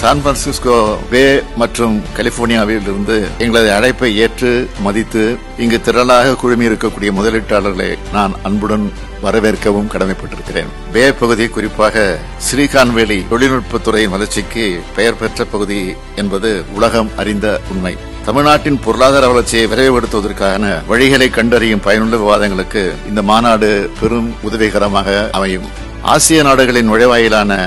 San Francisco பே மற்றும் கலிபோர்னியாவில் இருந்து எங்களது அழைப்பை ஏற்று மதித்து இங்கு திரளாக குழுமி இருக்கக்கூடிய முதலீட்டாளர்களை நான் அன்புடன் வரவேற்கவும் கடமைப்பட்டிருக்கிறேன். பே பகுதி, குறிப்பாக சிலிகான் வேலி தொழில்நுட்பத்துறையின் வளர்ச்சிக்கு பெயர் பெற்ற பகுதி என்பது உலகம் அறிந்த உண்மை. தமிழ்நாட்டின் பொருளாதார வளர்ச்சியை விரைவுபடுத்துவதற்கான வழிகளை கண்டறியும் பயனுள்ள விவாதங்களுக்கு இந்த மாநாடு பெரும் உதவிகரமாக அமையும். ஆசிய நாடுகளின் நுழைவாயிலான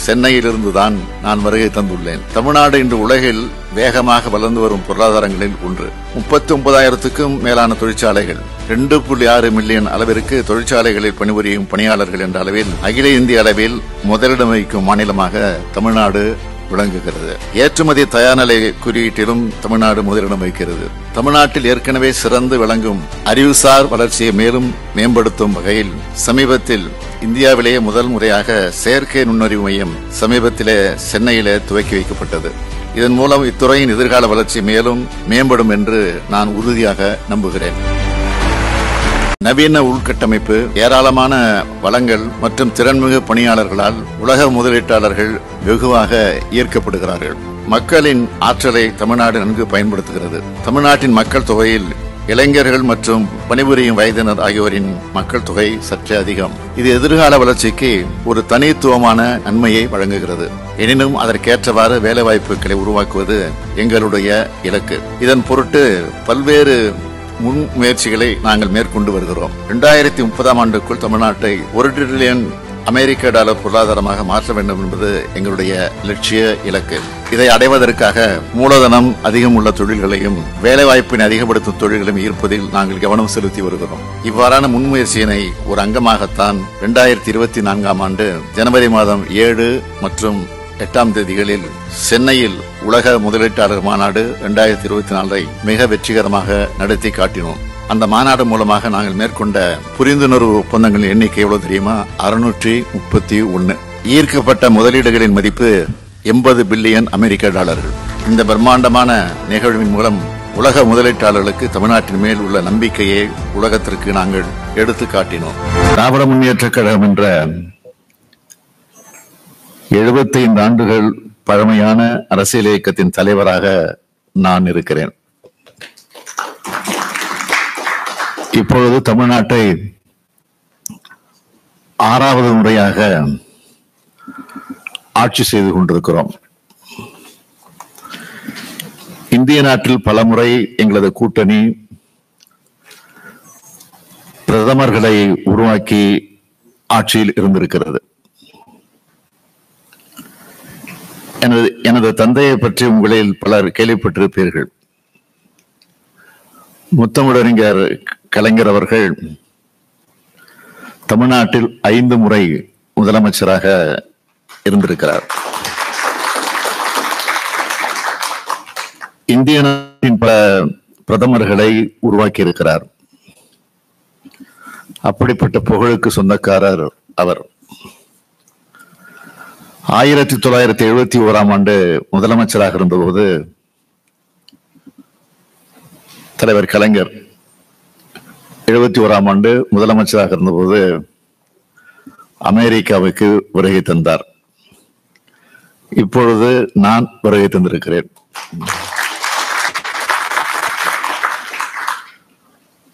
சென்னையிலிருந்துதான் நான் வருகை தந்துள்ளேன். தமிழ்நாடு இன்று உலகில் வேகமாக வளர்ந்து வரும் பொருளாதாரங்களில் ஒன்று. 39,000க்கும் மேலான தொழிற்சாலைகள், 2.6 மில்லியன் அளவிற்கு தொழிற்சாலைகளில் பணிபுரியும் பணியாளர்கள் என்ற அளவில் அகில இந்திய அளவில் முதலிடம் வகிக்கும் மாநிலமாக தமிழ்நாடு விளங்குகிறது. ஏற்றுமதி தயார்நிலை குறியீட்டிலும் தமிழ்நாடு முதலிடம் வகிக்கிறது. தமிழ்நாட்டில் ஏற்கனவே சிறந்து விளங்கும் அறிவுசார் வளர்ச்சியை மேலும் மேம்படுத்தும் வகையில் சமீபத்தில் இந்தியாவிலேயே முதல் முறையாக செயற்கை நுண்ணறிவு மையம் சமீபத்திலே சென்னையிலே துவக்கி வைக்கப்பட்டது. இதன் மூலம் இத்துறையின் எதிர்கால வளர்ச்சி மேலும் மேம்படும் என்று நான் உறுதியாக நம்புகிறேன். நவீன உள்கட்டமைப்பு, ஏராளமான வளங்கள் மற்றும் திறன்மிகு பணியாளர்களால் உலக முதலீட்டாளர்கள் வெகுவாக ஈர்க்கப்படுகிறார்கள். மக்களின் ஆற்றலை தமிழ்நாடு நன்கு பயன்படுத்துகிறது. தமிழ்நாட்டின் மக்கள் தொகையில் இளைஞர்கள் மற்றும் பணிபுரியும் வயதினர் ஆகியோரின் மக்கள் தொகை சற்றே அதிகம். இது எதிர்கால வளர்ச்சிக்கு ஒரு தனித்துவமான நன்மையை வழங்குகிறது. எனினும் அதற்கேற்றவாறு வேலைவாய்ப்புகளை உருவாக்குவது எங்களுடைய இலக்கு. இதன் பொருட்டு பல்வேறு முன் முயற்சிகளை நாங்கள் மேற்கொண்டு வருகிறோம். 2030ஆம் ஆண்டுக்குள் தமிழ்நாட்டை $1 டிரில்லியன் அமெரிக்க டாலர் பொருளாதாரமாக மாற்ற வேண்டும் என்பது எங்களுடைய லட்சிய இலக்கு. இதை அடைவதற்காக மூலதனம் அதிகம் உள்ள தொழில்களையும் வேலைவாய்ப்பினை அதிகப்படுத்தும் தொழில்களையும் ஈர்ப்பதில் நாங்கள் கவனம் செலுத்தி வருகிறோம். இவ்வாறான முன்முயற்சியினை ஒரு அங்கமாகத்தான் 2024ஆம் ஆண்டு ஜனவரி மாதம் 7 மற்றும் 8ஆம் தேதிகளில் சென்னையில் உலக முதலீட்டாளர் மாநாடு 2024 மிக வெற்றிகரமாக நடத்தி காட்டினோம். அந்த மாநாடு மூலமாக நாங்கள் மேற்கொண்ட புரிந்துணர்வு ஒப்பந்தங்களின் எண்ணிக்கை எவ்வளவு தெரியுமா? 631. ஈர்க்கப்பட்ட முதலீடுகளின் மதிப்பு 80 பில்லியன் அமெரிக்க டாலர்கள். இந்த பிரம்மாண்டமான நிகழ்வின் மூலம் உலக முதலீட்டாளர்களுக்கு தமிழ்நாட்டின் மேல் உள்ள நம்பிக்கையை உலகத்திற்கு நாங்கள் எடுத்து காட்டினோம். திராவிட முன்னேற்ற கழகம் என்ற 75 ஆண்டுகள் பழமையான அரசியல் இயக்கத்தின் தலைவராக நான் இருக்கிறேன். இப்பொழுது தமிழ்நாட்டை 6வது முறையாக ஆட்சி செய்து கொண்டிருக்கிறோம். இந்திய நாட்டில் பலமுறை எங்களது கூட்டணி பிரதமர்களை உருவாக்கி ஆட்சியில் இருந்திருக்கிறது. எனது தந்தையை பற்றி உங்களில் பலர் கேள்விப்பட்டிருப்பீர்கள். முத்தமிழறிஞர் கலைஞர் அவர்கள் தமிழ்நாட்டில் 5 முறை முதலமைச்சராக இருந்திருக்கிறார். இந்திய நாட்டின் பல பிரதமர்களை உருவாக்கி இருக்கிறார். அப்படிப்பட்ட புகழுக்கு சொந்தக்காரர் அவர். 1971ஆம் ஆண்டு முதலமைச்சராக இருந்தபோது தலைவர் கலைஞர் 71ஆம் ஆண்டு முதலமைச்சராக இருந்தபோது அமெரிக்காவுக்கு வருகை தந்தார். இப்பொழுது நான் வருகை தந்திருக்கிறேன்.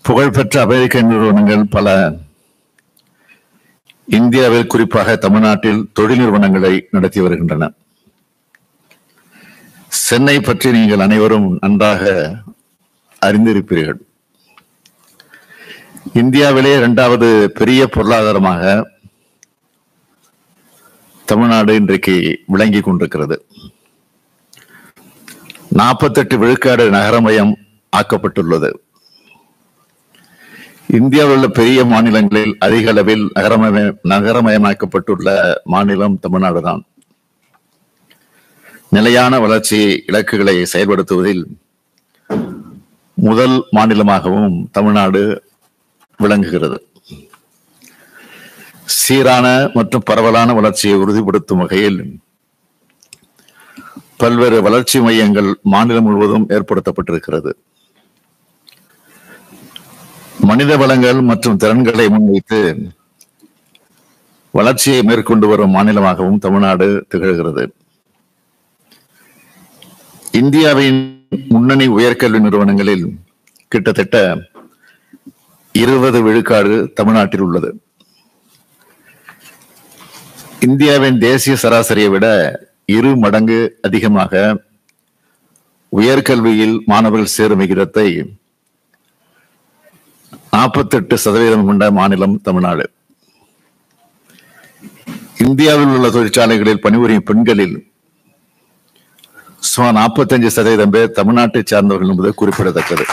புகழ்பெற்ற அமெரிக்க நிறுவனங்கள் பல இந்தியாவில், குறிப்பாக தமிழ்நாட்டில் தொழில் நிறுவனங்களை நடத்தி வருகின்றன. சென்னை பற்றி நீங்கள் அனைவரும் நன்றாக அறிந்திருப்பீர்கள். இந்தியாவிலே 2வது பெரிய பொருளாதாரமாக தமிழ்நாடு இன்றைக்கு விளங்கி கொண்டிருக்கிறது. 48 விழுக்காடு நகரமயம் ஆக்கப்பட்டுள்ளது. இந்தியாவில் உள்ள பெரிய மாநிலங்களில் அதிக அளவில் நகரமயமாக்கப்பட்டுள்ள மாநிலம் தமிழ்நாடு தான். நிலையான வளர்ச்சி இலக்குகளை செயல்படுத்துவதில் முதல் மாநிலமாகவும் தமிழ்நாடு விளங்குகிறது. சீரான மற்றும் பரவலான வளர்ச்சியை உறுதிப்படுத்தும் வகையில் பல்வேறு வளர்ச்சி மையங்கள் மாநிலம் முழுவதும் ஏற்படுத்தப்பட்டிருக்கிறது. மனித வளங்கள் மற்றும் திறன்களை முன்வைத்து வளர்ச்சியை மேற்கொண்டு வரும் மாநிலமாகவும் தமிழ்நாடு திகழ்கிறது. இந்தியாவின் முன்னணி உயர்கல்வி நிறுவனங்களில் கிட்டத்தட்ட 20 விழுக்காடு தமிழ்நாட்டில் உள்ளது. இந்தியாவின் தேசிய சராசரியை விட 2 மடங்கு அதிகமாக உயர்கல்வியில் மாணவர்கள் சேரும் விகிதத்தை 48% கொண்ட மாநிலம் தமிழ்நாடு. இந்தியாவில் உள்ள தொழிற்சாலைகளில் பணிபுரியும் பெண்களில் சுமார் 45% பேர் தமிழ்நாட்டை சார்ந்தவர்கள் என்பது குறிப்பிடத்தக்கது.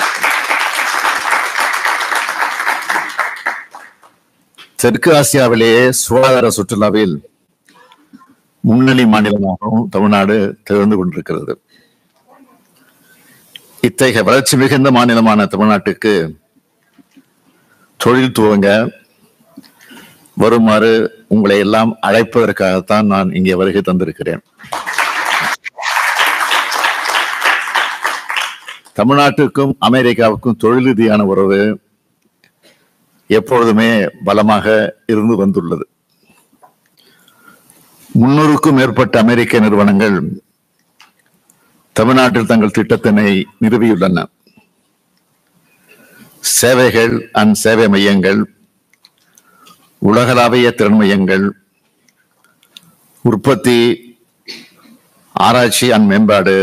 தெற்கு ஆசியாவிலேயே சுகாதார சுற்றுலாவில் முன்னணி மாநிலமாகவும் தமிழ்நாடு திகழ்ந்து கொண்டிருக்கிறது. இத்தகைய வளர்ச்சி மிகுந்த மாநிலமான தமிழ்நாட்டுக்கு தொழில் துவங்க வருமாறு உங்களை எல்லாம் அழைப்பதற்காகத்தான் நான் இங்கே வருகை தந்திருக்கிறேன். தமிழ்நாட்டுக்கும் அமெரிக்காவுக்கும் தொழில் ரீதியான உறவு எப்பொழுதுமே பலமாக இருந்து வந்துள்ளது. 300க்கும் மேற்பட்ட அமெரிக்க நிறுவனங்கள் தமிழ்நாட்டில் தங்கள் திட்டத்தினை நிறுவியுள்ளன. சேவைகள் சேவை மையங்கள், உலகளாவிய திறன் மையங்கள், உற்பத்தி, ஆராய்ச்சி மேம்பாடு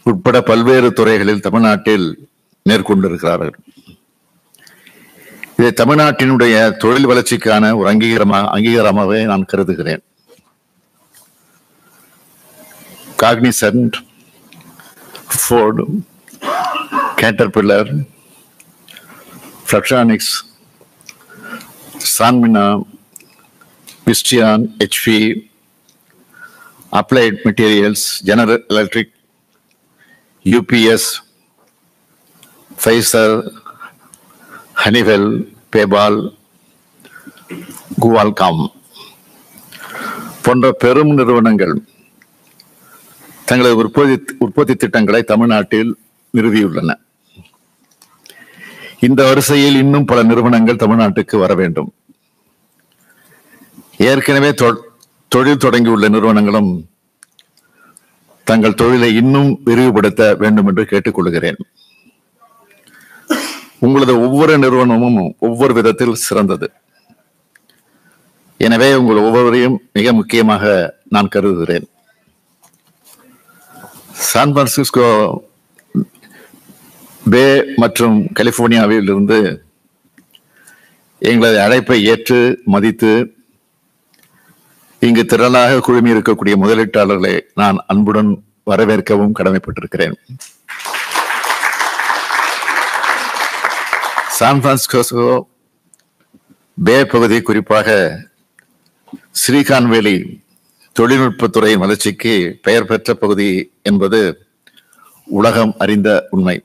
உட்பட பல்வேறு துறைகளில் தமிழ்நாட்டில் மேற்கொண்டிருக்கிறார்கள். இதை தமிழ்நாட்டினுடைய தொழில் வளர்ச்சிக்கான ஒரு அங்கீகாரமாகவே நான் கருதுகிறேன். Cognizant, Ford, Caterpillar, Flextronics, Sanmina, Visteon, HP, Applied Materials, General Electric, UPS, Pfizer, Honeywell, PayPal, Qualcomm போன்ற பெரும் நிறுவனங்கள் தங்களது உற்பத்தி திட்டங்களை தமிழ்நாட்டில் நிறுவியுள்ளன. இந்த வரிசையில் இன்னும் பல நிறுவனங்கள் தமிழ்நாட்டுக்கு வர வேண்டும். ஏற்கனவே தொழில் தொடங்கியுள்ள நிறுவனங்களும் தங்கள் தொழிலை இன்னும் விரிவுபடுத்த வேண்டும் என்று கேட்டுக்கொள்கிறேன். உங்களது ஒவ்வொரு நிறுவனமும் ஒவ்வொரு விதத்தில் சிறந்தது. எனவே உங்கள் ஒவ்வொருவரையும் மிக முக்கியமாக நான் கருதுகிறேன். சான் பிரான்சிஸ்கோ பே மற்றும் கலிபோர்னியாவில் இருந்து எங்களது அழைப்பை ஏற்று மதித்து இங்கு திரளாக குழுமி இருக்கக்கூடிய முதலீட்டாளர்களை நான் அன்புடன் வரவேற்கவும் கடமைப்பட்டிருக்கிறேன். சான் பிரான்சிஸ்கோ பே பகுதி, குறிப்பாக சிலிகான் வேலி தொழில்நுட்பத்துறையின் வளர்ச்சிக்கு பெயர் பெற்ற பகுதி என்பது உலகம் அறிந்த உண்மை.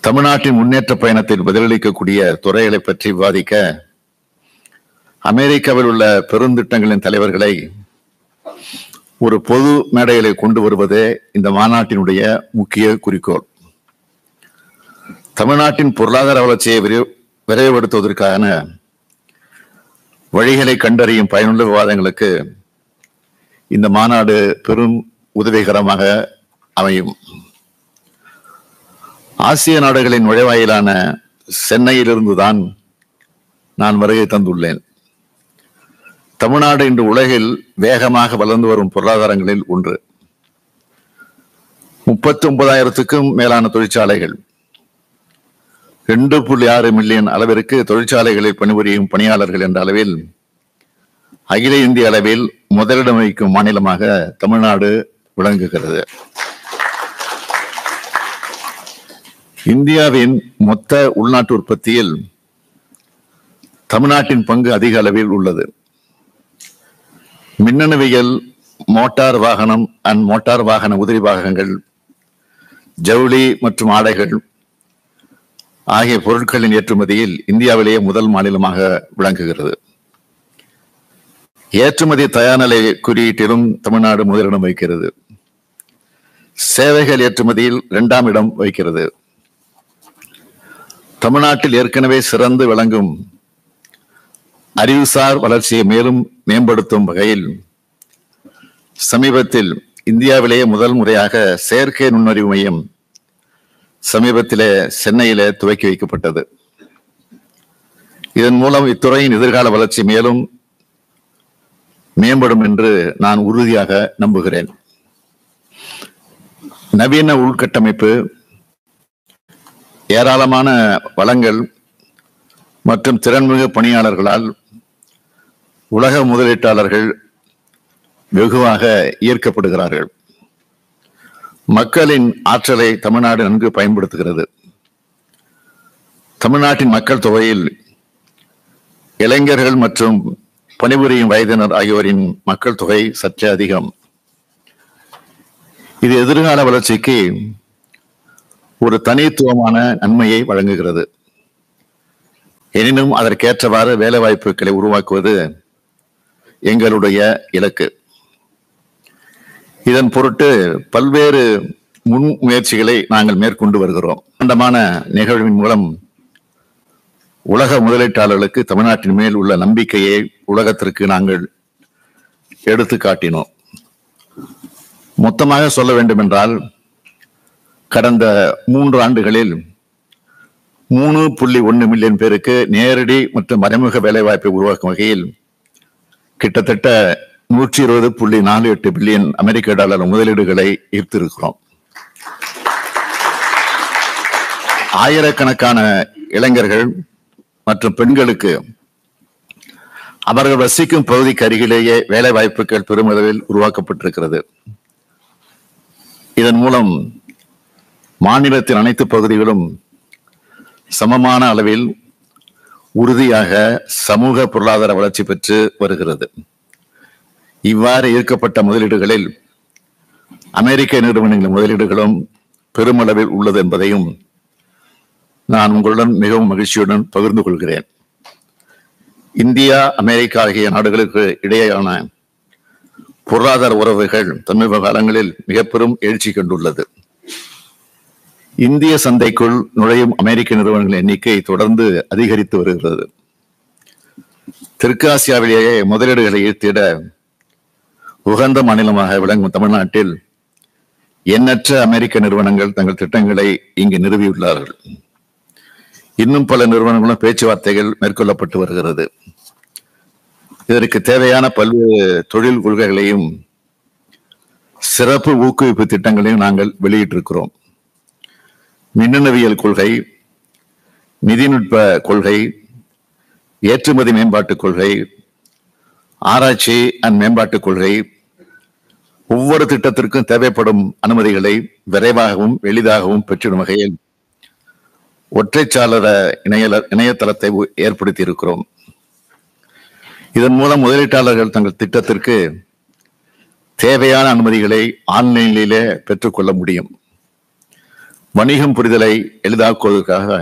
தமிழ்நாட்டின் முன்னேற்ற பயணத்தில் பதிலளிக்கக்கூடிய துறைகளை பற்றி விவாதிக்க அமெரிக்காவில் உள்ள பெருந்திட்டங்களின் தலைவர்களை ஒரு பொது மேடைகளை கொண்டு வருவதே இந்த மாநாட்டினுடைய முக்கிய குறிக்கோள். தமிழ்நாட்டின் பொருளாதார வளர்ச்சியை விரைவுபடுத்துவதற்கான வழிகளை கண்டறியும் பயனுள்ள விவாதங்களுக்கு இந்த மாநாடு பெரும் உதவிகரமாக அமையும். ஆசிய நாடுகளின் நுழைவாயிலான சென்னையிலிருந்துதான் நான் வருகை தந்துள்ளேன். தமிழ்நாடு இன்று உலகில் வேகமாக வளர்ந்து வரும் பொருளாதாரங்களில் ஒன்று. 39,000க்கும் மேலான தொழிற்சாலைகள், 2.6 மில்லியன் அளவிற்கு தொழிற்சாலைகளில் பணிபுரியும் பணியாளர்கள் என்ற அளவில் அகில இந்திய அளவில் முதலிடம் வகிக்கும் மாநிலமாக தமிழ்நாடு விளங்குகிறது. இந்தியாவின் மொத்த உள்நாட்டு உற்பத்தியில் தமிழ்நாட்டின் பங்கு அதிக அளவில் உள்ளது. மின்னணுவியல், மோட்டார் வாகனம் மோட்டார் வாகன உதிரி பாகங்கள், ஜவுளி மற்றும் ஆடைகள் ஆகிய பொருட்களின் ஏற்றுமதியில் இந்தியாவிலேயே முதல் மாநிலமாக விளங்குகிறது. ஏற்றுமதி தயார்நிலை குறியீட்டிலும் தமிழ்நாடு முதலிடம் வகிக்கிறது. சேவைகள் ஏற்றுமதியில் 2ஆம் இடம் வகிக்கிறது. தமிழ்நாட்டில் ஏற்கனவே சிறந்து விளங்கும் அறிவுசார் வளர்ச்சியை மேலும் மேம்படுத்தும் வகையில் சமீபத்தில் இந்தியாவிலேயே முதல் முறையாக செயற்கை நுண்ணறிவு மையம் சமீபத்திலே சென்னையிலே துவக்கி வைக்கப்பட்டது. இதன் மூலம் இத்துறையின் எதிர்கால வளர்ச்சி மேலும் மேம்படும் என்று நான் உறுதியாக நம்புகிறேன். நவீன உள்கட்டமைப்பு, ஏராளமான வளங்கள் மற்றும் திறன்மிகு பணியாளர்களால் உலக முதலீட்டாளர்கள் வெகுவாக ஈர்க்கப்படுகிறார்கள். மக்களின் ஆற்றலை தமிழ்நாடு நன்கு பயன்படுத்துகிறது. தமிழ்நாட்டின் மக்கள் தொகையில் இளைஞர்கள் மற்றும் பணிபுரியும் வயதினர் ஆகியோரின் மக்கள் தொகை சற்றே அதிகம். இது எதிர்கால வளர்ச்சிக்கு ஒரு தனித்துவமான நன்மையை வழங்குகிறது. எனினும் அதற்கேற்றவாறு வேலை வாய்ப்புகளை உருவாக்குவது எங்களுடைய இலக்கு. இதன் பொருட்டு பல்வேறு முன் முயற்சிகளை நாங்கள் மேற்கொண்டு வருகிறோம். பிரம்மாண்டமான நிகழ்வின் மூலம் உலக முதலீட்டாளர்களுக்கு தமிழ்நாட்டின் மேல் உள்ள நம்பிக்கையை உலகத்திற்கு நாங்கள் எடுத்து காட்டினோம். மொத்தமாக சொல்ல வேண்டும் என்றால், கடந்த 3 ஆண்டுகளில் 3.1 மில்லியன் பேருக்கு நேரடி மற்றும் மறைமுக வேலைவாய்ப்பை உருவாக்கும் வகையில் கிட்டத்தட்ட 120.48 பில்லியன் அமெரிக்க டாலர் முதலீடுகளை ஈர்த்திருக்கிறோம். ஆயிரக்கணக்கான இளைஞர்கள் மற்றும் பெண்களுக்கு அவர்கள் வசிக்கும் பகுதிக்கு அருகிலேயே வேலை வாய்ப்புகள் பெருமளவில் உருவாக்கப்பட்டிருக்கிறது. இதன் மூலம் மாநிலத்தின் அனைத்து பகுதிகளும் சமமான அளவில் உறுதியாக சமூக பொருளாதார வளர்ச்சி பெற்று வருகிறது. இவ்வாறு ஈர்க்கப்பட்ட முதலீடுகளில் அமெரிக்க நிறுவனங்களின் முதலீடுகளும் பெருமளவில் உள்ளது என்பதையும் நான் உங்களுடன் மிகவும் மகிழ்ச்சியுடன் பகிர்ந்து கொள்கிறேன். இந்தியா, அமெரிக்கா ஆகிய நாடுகளுக்கு இடையேயான பொருளாதார உறவுகள் சமீப காலங்களில் மிக பெரும் எழுச்சி கண்டுள்ளது. இந்திய சந்தைக்குள் நுழையும் அமெரிக்க நிறுவனங்களின் எண்ணிக்கை தொடர்ந்து அதிகரித்து வருகிறது. தெற்கு ஆசியாவிலேயே முதலீடுகளை ஈர்த்திட உகந்த மாநிலமாக விளங்கும் தமிழ்நாட்டில் எண்ணற்ற அமெரிக்க நிறுவனங்கள் தங்கள் திட்டங்களை இங்கு நிறுவியுள்ளார்கள். இன்னும் பல நிறுவனங்களும் பேச்சுவார்த்தைகள் மேற்கொள்ளப்பட்டு வருகிறது. இதற்கு தேவையான பல்வேறு தொழில் கொள்கைகளையும் சிறப்பு ஊக்குவிப்பு திட்டங்களையும் நாங்கள் வெளியிட்டிருக்கிறோம். மின்னணுவியல் கொள்கை, நிதிநுட்ப கொள்கை, ஏற்றுமதி மேம்பாட்டு கொள்கை, ஆராய்ச்சி அண்ட் மேம்பாட்டு கொள்கை, ஒவ்வொரு திட்டத்திற்கும் தேவைப்படும் அனுமதிகளை விரைவாகவும் எளிதாகவும் பெற்றிடும் வகையில் ஒற்றைச்சாளர இணையதளத்தை ஏற்படுத்தி இருக்கிறோம். இதன் மூலம் முதலீட்டாளர்கள் தங்கள் திட்டத்திற்கு தேவையான அனுமதிகளை ஆன்லைனிலே பெற்றுக்கொள்ள முடியும். வணிகம் புரிதலை எளிதாக்குவதற்காக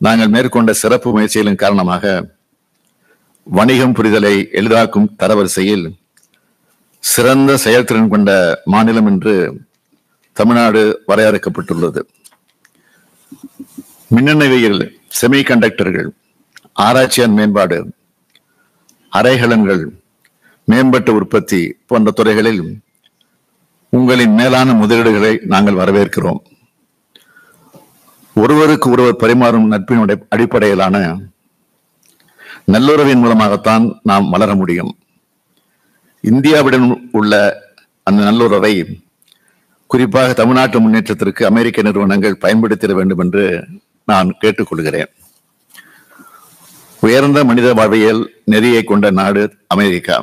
நாங்கள் மேற்கொண்ட சிறப்பு முயற்சிகளின் காரணமாக வணிகம் புரிதலை எளிதாக்கும் தரவரிசையில் சிறந்த செயல்திறன் கொண்ட மாநிலம் என்று தமிழ்நாடு வரையறுக்கப்பட்டுள்ளது. மின்னணுவியல், செமிகண்டக்டர்கள், ஆராய்ச்சி மேம்பாடு, அரைகலன்கள், மேம்பட்ட உற்பத்தி போன்ற துறைகளில் உங்களின் மேலான முதலீடுகளை நாங்கள் வரவேற்கிறோம். ஒருவருக்கு ஒருவர் பரிமாறும் நட்பின் அடிப்படையிலான நல்லுறவின் மூலமாகத்தான் நாம் வளர முடியும். இந்தியாவுடன் உள்ள அந்த நல்லுறவை குறிப்பாக தமிழ்நாட்டு முன்னேற்றத்திற்கு அமெரிக்க நிறுவனங்கள் பயன்படுத்திட வேண்டும் என்று நான் கேட்டுக்கொள்கிறேன். உயர்ந்த மனித வாழ்வியல் நெறியை கொண்ட நாடு அமெரிக்கா.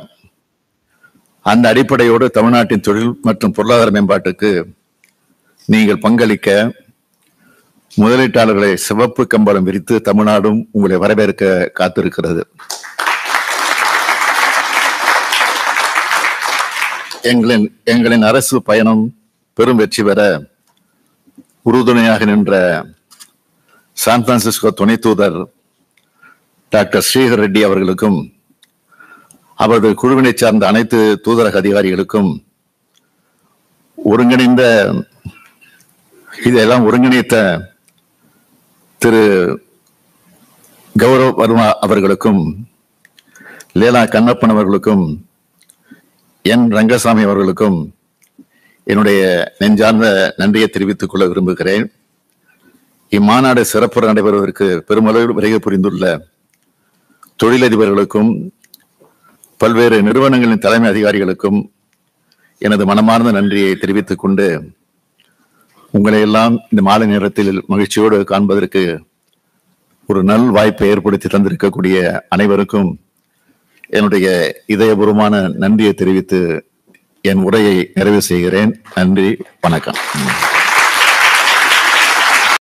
அந்த அடிப்படையோடு தமிழ்நாட்டின் தொழில் மற்றும் பொருளாதார மேம்பாட்டுக்கு நீங்கள் பங்களிக்க முதலீட்டாளர்களை சிவப்பு கம்பளம் விரித்து தமிழ்நாடும் உங்களை வரவேற்க காத்திருக்கிறது. எங்களின் அரசு பயணம் பெரும் வெற்றி பெற உறுதுணையாக நின்ற சான் பிரான்சிஸ்கோ துணை தூதர் டாக்டர் ஸ்ரீஹர் ரெட்டி அவர்களுக்கும் அவரது குழுவினை சார்ந்த அனைத்து தூதரக அதிகாரிகளுக்கும் இதெல்லாம் ஒருங்கிணைத்த திரு கௌரவ் வர்மா அவர்களுக்கும், லேலா கண்ணப்பன் அவர்களுக்கும், என் ரங்கசாமி அவர்களுக்கும் என்னுடைய நெஞ்சார்ந்த நன்றியை தெரிவித்துக் கொள்ள விரும்புகிறேன். இம்மாநாடு சிறப்புற நடைபெறுவதற்கு பெருமளவில் வருகை புரிந்துள்ள தொழிலதிபர்களுக்கும் பல்வேறு நிறுவனங்களின் தலைமை அதிகாரிகளுக்கும் எனது மனமார்ந்த நன்றியை தெரிவித்துக் கொண்டு, உங்களை எல்லாம் இந்த மாலை நேரத்தில் மகிழ்ச்சியோடு காண்பதற்கு ஒரு நல் வாய்ப்பை ஏற்படுத்தி தந்திருக்கக்கூடிய அனைவருக்கும் என்னுடைய இதயபூர்வமான நன்றியை தெரிவித்து என் உரையை நிறைவு செய்கிறேன். நன்றி, வணக்கம்.